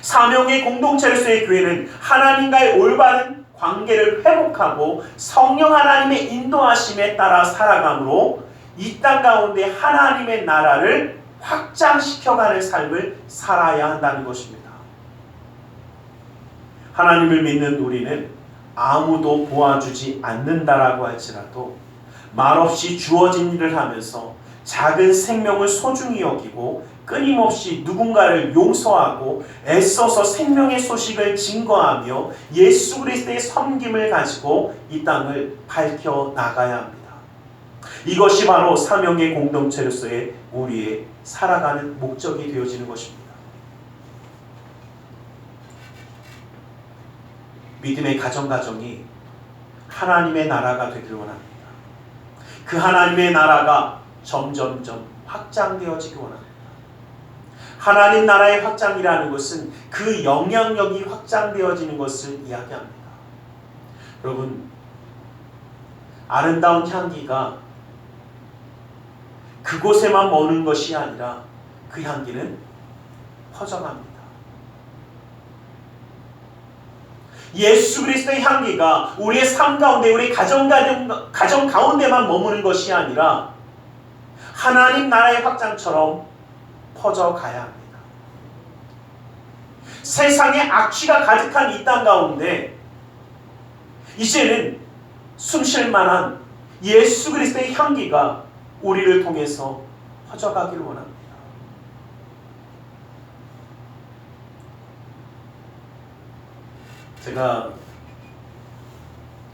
사명의 공동체로서의 교회는 하나님과의 올바른 관계를 회복하고 성령 하나님의 인도하심에 따라 살아감으로 이 땅 가운데 하나님의 나라를 확장시켜가는 삶을 살아야 한다는 것입니다. 하나님을 믿는 우리는 아무도 도와주지 않는다라고 할지라도 말없이 주어진 일을 하면서 작은 생명을 소중히 여기고 끊임없이 누군가를 용서하고 애써서 생명의 소식을 증거하며 예수 그리스도의 섬김을 가지고 이 땅을 밝혀 나가야 합니다. 이것이 바로 사명의 공동체로서의 우리의 살아가는 목적이 되어지는 것입니다. 믿음의 가정이 하나님의 나라가 되길 원합니다. 그 하나님의 나라가 점점점 확장되어지길 원합니다. 하나님 나라의 확장이라는 것은 그 영향력이 확장되어지는 것을 이야기합니다. 여러분, 아름다운 향기가 그곳에만 머는 것이 아니라 그 향기는 퍼져갑니다. 예수 그리스도의 향기가 우리의 삶 가운데, 우리 가정 가운데만 머무는 것이 아니라 하나님 나라의 확장처럼 퍼져가야 합니다. 세상에 악취가 가득한 이 땅 가운데 이제는 숨쉴 만한 예수 그리스도의 향기가 우리를 통해서 퍼져가기를 원합니다. 제가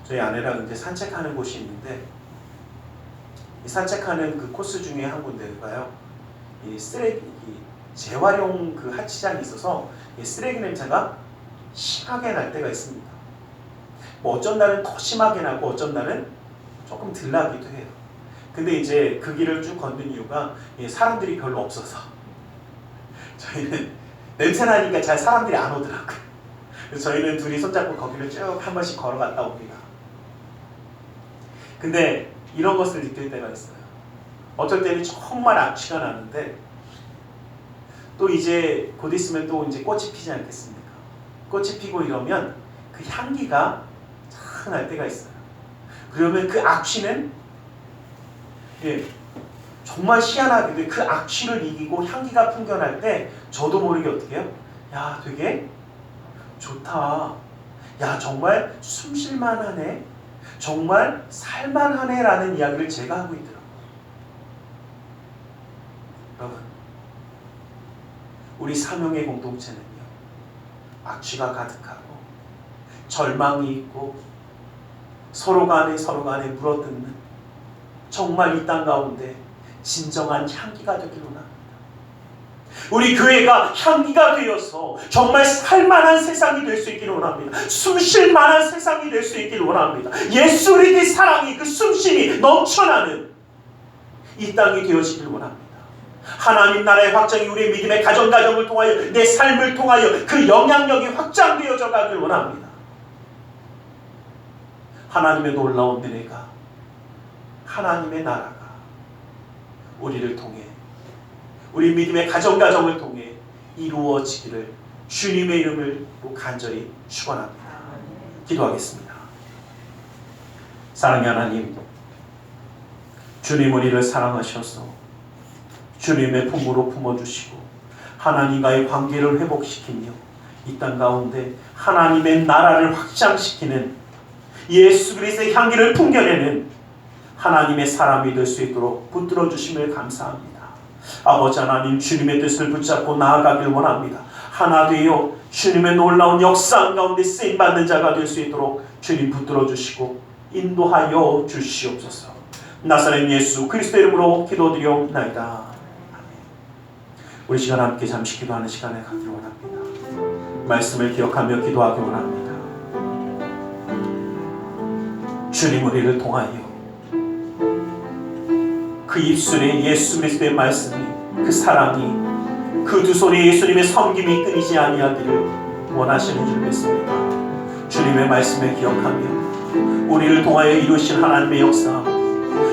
저희 아내랑 이제 산책하는 곳이 있는데 이 산책하는 그 코스 중에 한 군데가요, 이 쓰레기 재활용 그 하치장이 있어서 이 쓰레기 냄새가 심하게 날 때가 있습니다. 뭐 어쩐 날은 더 심하게 나고 어쩐 날은 조금 덜 나기도 해요. 근데 이제 그 길을 쭉 걷는 이유가 사람들이 별로 없어서 저희는 냄새 나니까 잘 사람들이 안 오더라고요. 그래서 저희는 둘이 손잡고 거기를 쭉 한 번씩 걸어갔다 옵니다. 근데 이런 것을 느낄 때가 있어요. 어떨 때는 정말 악취가 나는데 또 이제 곧 있으면 또 이제 꽃이 피지 않겠습니까? 꽃이 피고 이러면 그 향기가 참 날 때가 있어요. 그러면 그 악취는 정말 희한하게도 그 악취를 이기고 향기가 풍겨날 때 저도 모르게 어떻게 해요? 야, 되게 좋다. 야, 정말 숨쉴만하네. 정말 살만하네 라는 이야기를 제가 하고 있더라고요. 여러분, 우리 사명의 공동체는요, 악취가 가득하고 절망이 있고 서로 간에 물어뜯는 정말 이 땅 가운데 진정한 향기가 되기를 원합니다. 우리 교회가 향기가 되어서 정말 살만한 세상이 될 수 있기를 원합니다. 숨쉴 만한 세상이 될 수 있기를 원합니다. 예수 그리스도의 사랑이 그 숨쉬이 넘쳐나는 이 땅이 되어지기를 원합니다. 하나님 나라의 확장이 우리의 믿음의 가정을 통하여 내 삶을 통하여 그 영향력이 확장되어져 가길 원합니다. 하나님의 놀라운 은혜가, 하나님의 나라가 우리를 통해, 우리 믿음의 가정을 통해 이루어지기를 주님의 이름으로 간절히 축원합니다. 기도하겠습니다. 사랑의 하나님, 주님 우리를 사랑하셔서 주님의 품으로 품어주시고 하나님과의 관계를 회복시키며 이 땅 가운데 하나님의 나라를 확장시키는 예수 그리스도의 향기를 풍겨내는 하나님의 사람이 될 수 있도록 붙들어 주심을 감사합니다. 아버지 하나님, 주님의 뜻을 붙잡고 나아가길 원합니다. 하나 되어 주님의 놀라운 역사 가운데 쓰임받는 자가 될 수 있도록 주님 붙들어 주시고 인도하여 주시옵소서. 나사렛 예수 그리스도의 이름으로 기도드리옵나이다. 아멘. 우리 시간 함께 잠시 기도하는 시간에 갖기를 원합니다. 말씀을 기억하며 기도하기 원합니다. 주님 우리를 통하여 그 입술에 예수 그리스도의 말씀이, 그 사랑이, 그 두 손에 예수님의 섬김이 끊이지 아니하기를 원하시는 줄 믿습니다. 주님의 말씀을 기억하며 우리를 통하여 이루신 하나님의 역사,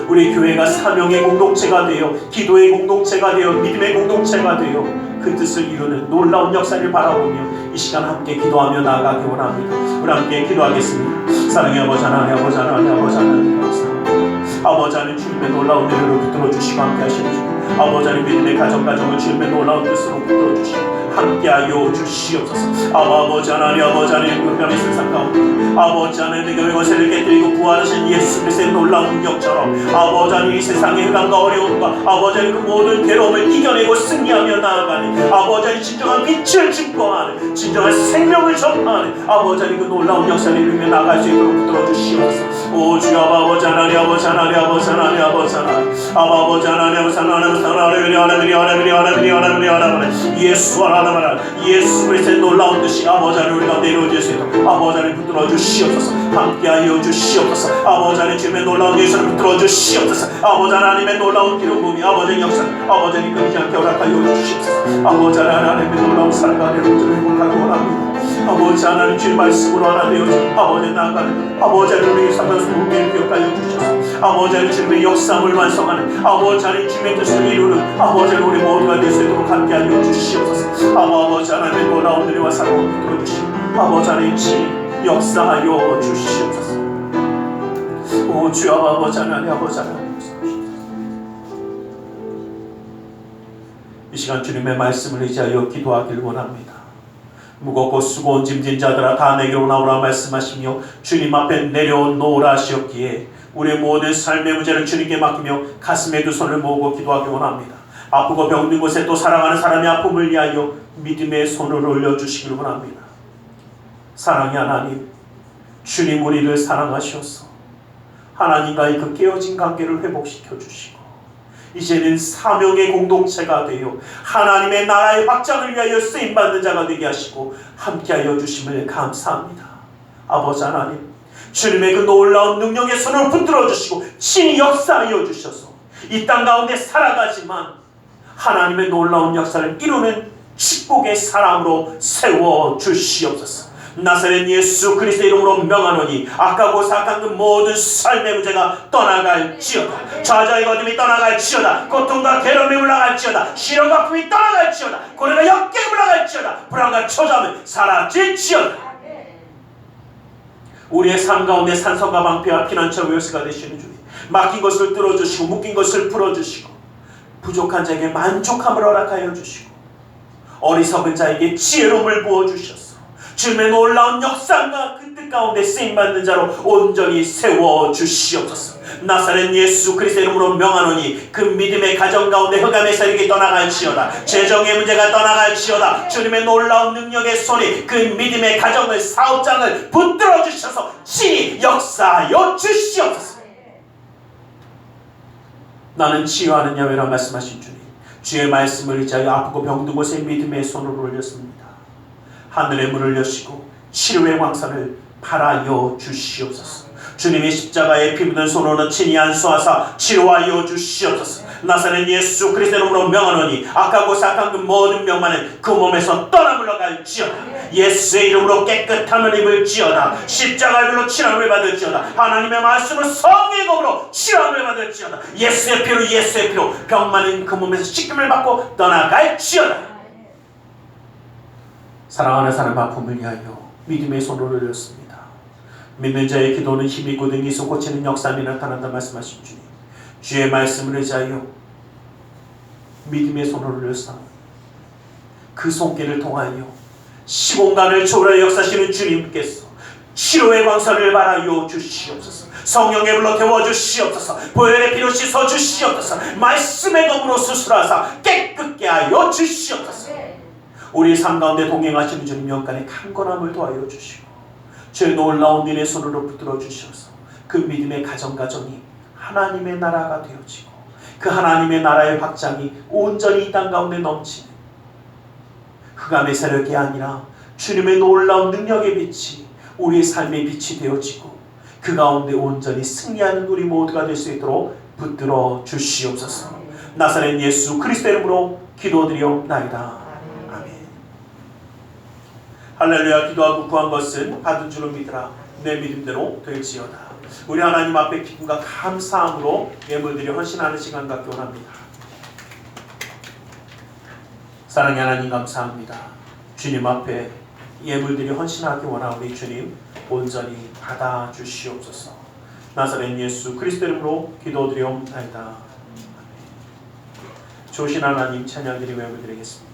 우리 교회가 사명의 공동체가 되어 기도의 공동체가 되어 믿음의 공동체가 되어 그 뜻을 이루는 놀라운 역사를 바라보며 이 시간 함께 기도하며 나아가기 원합니다. 우리 함께 기도하겠습니다. 사랑의 아버지 하나님, 아버지 하나님, 아버지 하나님 감사합니다. 아버지 하나님, 주님의 놀라운 은혜로 붙들어 주시고 함께 하시는 주, 아버지 하나님, 믿음의 가정을 주님의 놀라운 뜻으로 붙들어 주시고 함께하여 주시옵소서. 아버지 하나님, 아버지 하나님, 극변의 세상 가운데 아버지 하나님, 교회 권세를 깨뜨리고 부활하신 예수 그리스도의 놀라운 능력처럼 아버지 하나님, 이 세상의 흑암과 어려움과 아버지 하나님, 그 모든 괴로움을 이겨내고 승리하며 나아가는 아버지 하나님, 진정한 빛을 증거하는 진정한 생명을 전파하는 아버지 하나님, 그 놀라운 역사를 이루며 나아갈 수 있도록 붙들어 주시옵소서. 오 주여, 아버지 하나님, 아버지 하나님, 아버지 하나님, 아버지 하나님, 아버지 하나님, 아버지 하나님, 예수 하나님, 예수 그리스도의 놀라운 뜻이 아버지 하나님 우리 가운데 이루어질 수 있도록 아버지 하나님 붙들어 주시옵소서. 함께하여 주시옵소서. 아버지 하나님, 주님의 놀라운 예수를 붙들어 주시옵소서. 아버지 하나님의 놀라운 기록음이 아버지의 역사 아버지 하나님 끊이지 않게 허락하여 주시옵소서. 아버지 하나님의 놀라운 사랑과 은혜를 회복하기 원합니다. 아버지 하나님, 주의 말씀으로 하나 되어서 아버지 나아가는 아버지 하나님, 우리 상당수 우리를 기억하여 주셔서 아버지 하나님, 주님의 역사를 완성하는 아버지 하나님, 주님의 뜻을 이루는 아버지 하나님, 우리 모두가 될 수 있도록 함께하여 주시옵소서. 아버지 하나님의 놀라운 은혜와 사랑을 붙들어 주시고 아버지 하나님, 역사하여 주시옵소서. 오 주여, 아버지 하나님, 아버지 하나님, 이 시간 주님의 말씀을 의지하여 기도하길 원합니다. 무겁고 수고온 짐진 자들아 다 내게로 나오라 말씀하시며 주님 앞에 내려놓으라 하시었기에 우리의 모든 삶의 문제를 주님께 맡기며 가슴에 두 손을 모으고 기도하기 원합니다. 아프고 병든 곳에 또 사랑하는 사람의 아픔을 위하여 믿음의 손을 올려주시길 원합니다. 사랑의 하나님, 주님 우리를 사랑하셔서 하나님과의 그 깨어진 관계를 회복시켜 주시고 이제는 사명의 공동체가 되어 하나님의 나라의 확장을 위하여 쓰임받는 자가 되게 하시고 함께하여 주심을 감사합니다. 아버지 하나님, 주님의 그 놀라운 능력의 손을 붙들어 주시고 친히 역사하여 주셔서 이 땅 가운데 살아가지만 하나님의 놀라운 역사를 이루는 축복의 사람으로 세워 주시옵소서. 나사렛 예수 그리스도의 이름으로 명하노니 악하고 사악한 그 모든 삶의 문제가 떠나갈지어다. 좌절의 어둠이 떠나갈지어다. 고통과 괴로움이 물러갈지어다. 시련과 품이 떠나갈지어다. 고뇌가 역경이 물러갈지어다. 불안과 초조함이 사라질지어다. 우리의 삶 가운데 산성과 방패와 피난처 요새가 되시는 주님, 막힌 것을 뚫어주시고 묶인 것을 풀어주시고 부족한 자에게 만족함을 허락하여 주시고 어리석은 자에게 지혜로움을 부어주셔서 주님의 놀라운 역사가 그 뜻 가운데 쓰임받는 자로 온전히 세워주시옵소서. 나사렛 예수 그리스도의 이름으로 명하노니 그 믿음의 가정 가운데 흑암의 세력이 떠나갈지어다. 재정의 문제가 떠나갈지어다. 주님의 놀라운 능력의 손이 그 믿음의 가정을, 사업장을 붙들어 주셔서 친히 역사하여 주시옵소서. 나는 치유하느냐며 말씀하신 주님, 주의 말씀을 의지하여 아프고 병든 곳에 믿음의 손을 올렸습니다. 하늘의 문을 여시고 치료의 광선을 발하여 주시옵소서. 주님이 십자가에 피 묻은 손으로 친히 안수하사 치료하여 주시옵소서. 나사렛 예수 그리스도의 이름으로 명하노니 악하고 사악한 그 모든 명만은 그 몸에서 떠나 물러갈지어다. 예수의 이름으로 깨끗함을 입을지어다. 십자가의 불로 치료함을 받을지어다. 하나님의 말씀으로 성령의 검으로 치료함을 받을지어다. 예수의 피로 병 많은 그 몸에서 씻김을 받고 떠나갈지어다. 사랑하는 사람 아픔을 위하여 믿음의 손을 올렸습니다. 믿는 자의 기도는 힘이 있고 능히 있어 고치는 역사함이 나타난다 말씀하신 주님, 주의 말씀을 의지하여 믿음의 손을 올렸사오니 그 손길을 통하여 시공간을 초월하여 역사하시는 주님께서 치료의 광선을 발하여 주시옵소서. 성령의 불로 태워주시옵소서. 보혈의 피로 씻어주시옵소서. 말씀의 검으로 수술하사 깨끗게 하여 주시옵소서. 우리 삶 가운데 동행하시는 주님 영간의 강건함을 도하여 주시고 주의 놀라운 은혜의 손으로 붙들어 주셔서 그 믿음의 가정이 하나님의 나라가 되어지고 그 하나님의 나라의 확장이 온전히 이 땅 가운데 넘치는 흑암의 세력이 아니라 주님의 놀라운 능력의 빛이 우리의 삶의 빛이 되어지고 그 가운데 온전히 승리하는 우리 모두가 될 수 있도록 붙들어 주시옵소서. 나사렛 예수 그리스도의 이름으로 기도드리옵나이다. 할렐루야. 기도하고 구한 것은 받은 줄로 믿으라. 내 믿음대로 될지어다. 우리 하나님 앞에 기쁨과 감사함으로 예물들이 헌신하는 시간 갖기 원합니다. 사랑의 하나님 감사합니다. 주님 앞에 예물들이 헌신하기 원하오니 주님 온전히 받아주시옵소서. 나사렛 예수 그리스도 이름으로 기도드리옵나이다. 좋으신 하나님 찬양드리며 예물드리겠습니다.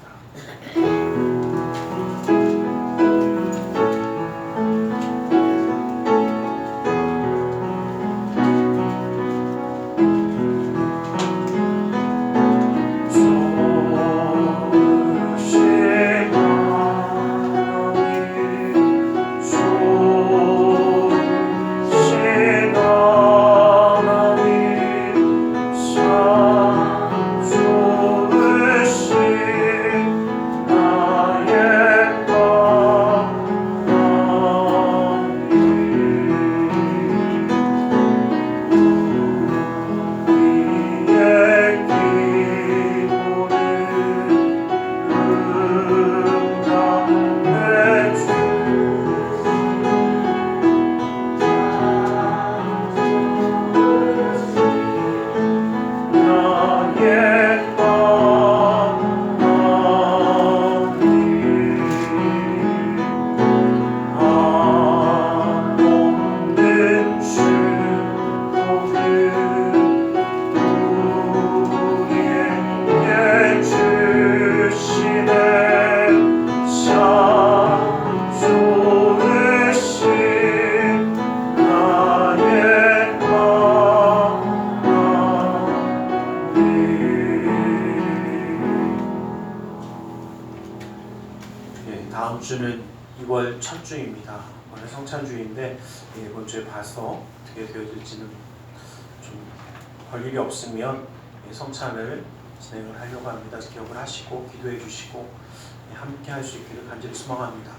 다음 주는 2월 첫 주입니다. 오늘 성찬주의인데 이번 주에 봐서 어떻게 되어질지는 좀 볼 일이 없으면 성찬을 진행을 하려고 합니다. 기억을 하시고 기도해 주시고 함께 할 수 있기를 간절히 소망합니다.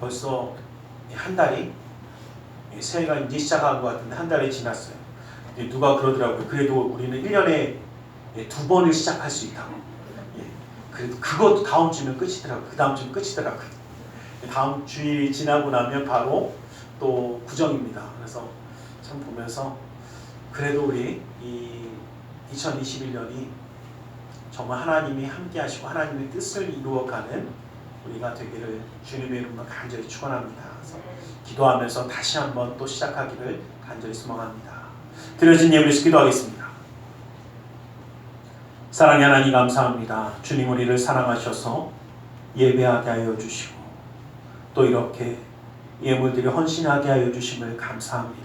벌써 한 달이 새해가 이제 시작한 것 같은데 한 달이 지났어요. 누가 그러더라고요. 그래도 우리는 1년에 2번을 시작할 수 있다고. 그래도 그것도 다음 주면 끝이더라고요. 그 다음 주면 끝이더라고요. 다음 주일이 지나고 나면 바로 또 구정입니다. 그래서 참 보면서 그래도 우리 이 2021년이 정말 하나님이 함께 하시고 하나님의 뜻을 이루어가는 우리가 되기를 주님의 이름으로 간절히 축원합니다. 그래서 기도하면서 다시 한번 또 시작하기를 간절히 소망합니다. 드려진 예배에서 기도하겠습니다. 사랑의 하나님 감사합니다. 주님 우리를 사랑하셔서 예배하게 하여 주시고 또 이렇게 예물들이 헌신하게 하여 주심을 감사합니다.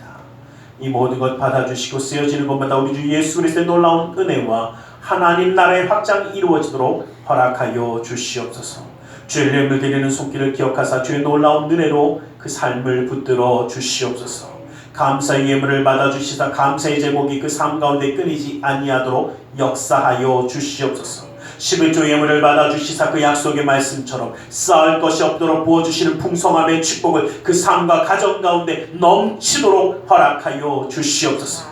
이 모든 것 받아주시고 쓰여지는 것마다 우리 주 예수 그리스도의 놀라운 은혜와 하나님 나라의 확장이 이루어지도록 허락하여 주시옵소서. 주의 예물 드리는 손길을 기억하사 주의 놀라운 은혜로 그 삶을 붙들어 주시옵소서. 감사의 예물을 받아주시사 감사의 제목이 그 삶 가운데 끊이지 아니하도록 역사하여 주시옵소서. 11조 예물을 받아주시사 그 약속의 말씀처럼 쌓을 것이 없도록 부어주시는 풍성함의 축복을 그 삶과 가정 가운데 넘치도록 허락하여 주시옵소서.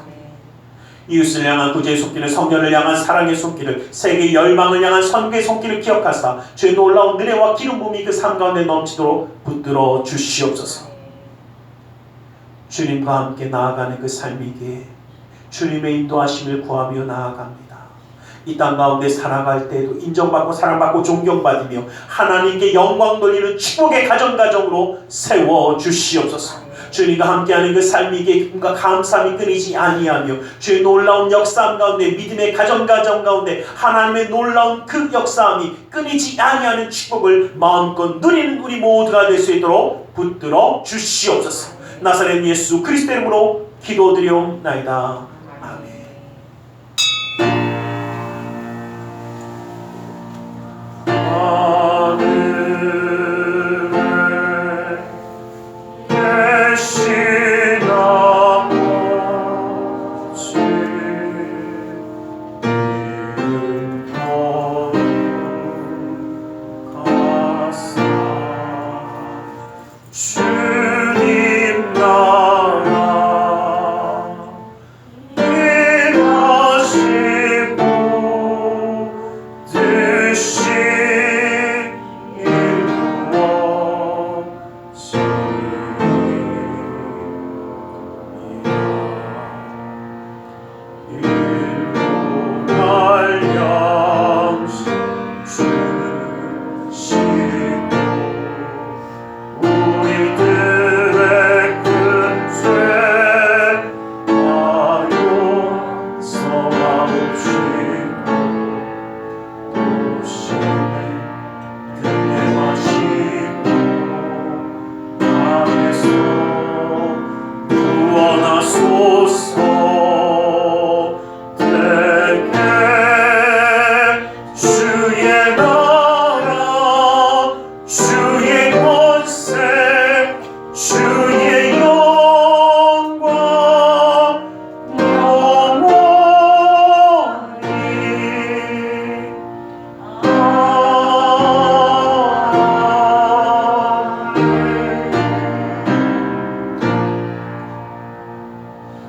이웃을 향한 구제의 손길을, 성전을 향한 사랑의 손길을, 세계 열방을 향한 선교의 손길을 기억하사 주의 놀라운 은혜와 기름 부음이 그 삶 가운데 넘치도록 붙들어 주시옵소서. 주님과 함께 나아가는 그 삶이기에 주님의 인도하심을 구하며 나아갑니다. 이 땅 가운데 살아갈 때에도 인정받고 사랑받고 존경받으며 하나님께 영광 돌리는 축복의 가정으로 세워주시옵소서. 주님과 함께하는 그 삶이기에 기쁨과 감사함이 끊이지 아니하며 주의 놀라운 역사함 가운데 믿음의 가정 가운데 하나님의 놀라운 그 역사함이 끊이지 아니하는 축복을 마음껏 누리는 우리 모두가 될 수 있도록 붙들어 주시옵소서. 나사렛 예수 그리스도의 이름으로 기도드리옵나이다. 아멘.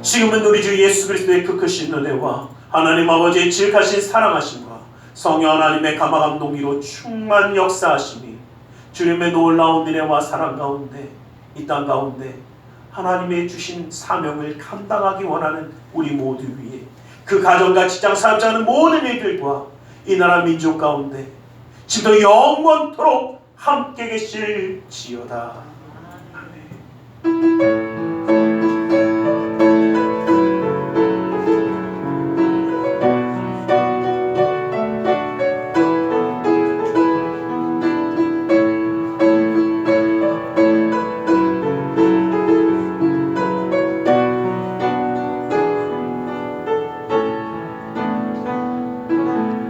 지금은 우리 주 예수 그리스도의 그 크신 은혜와 하나님 아버지의 지극하신 사랑하심과 성령 하나님의 감화감동기로 충만 역사하심이 주님의 놀라운 은혜와 사랑 가운데 이 땅 가운데 하나님의 주신 사명을 감당하기 원하는 우리 모두 위에 그 가정과 직장 사업자는 모든 이들과 이 나라 민족 가운데 지금도 영원토록 함께 계실지어다. 아멘.